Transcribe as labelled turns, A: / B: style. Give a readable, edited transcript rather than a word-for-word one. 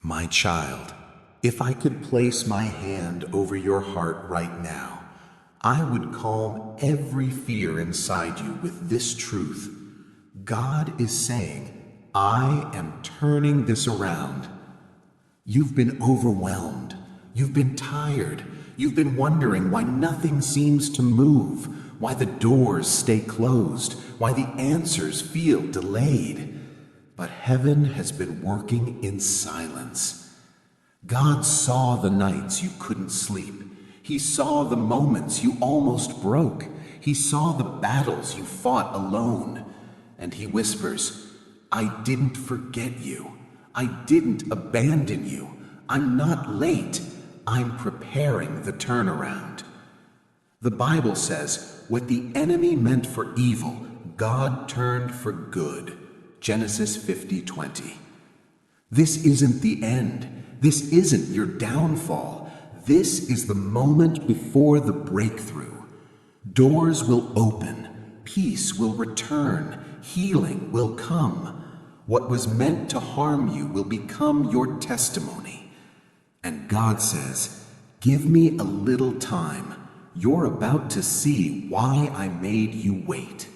A: My child, if I could place my hand over your heart right now, I would calm every fear inside you with this truth. God is saying, I am turning this around. You've been overwhelmed. You've been tired. You've been wondering why nothing seems to move, why the doors stay closed, why the answers feel delayed. But heaven has been working in silence. God saw the nights you couldn't sleep. He saw the moments you almost broke. He saw the battles you fought alone. And he whispers, I didn't forget you. I didn't abandon you. I'm not late. I'm preparing the turnaround. The Bible says, what the enemy meant for evil, God turned for good. Genesis 50:20. This isn't the end. This isn't your downfall. This is the moment before the breakthrough. Doors will open. Peace will return. Healing will come. What was meant to harm you will become your testimony. And God says, give me a little time. You're about to see why I made you wait.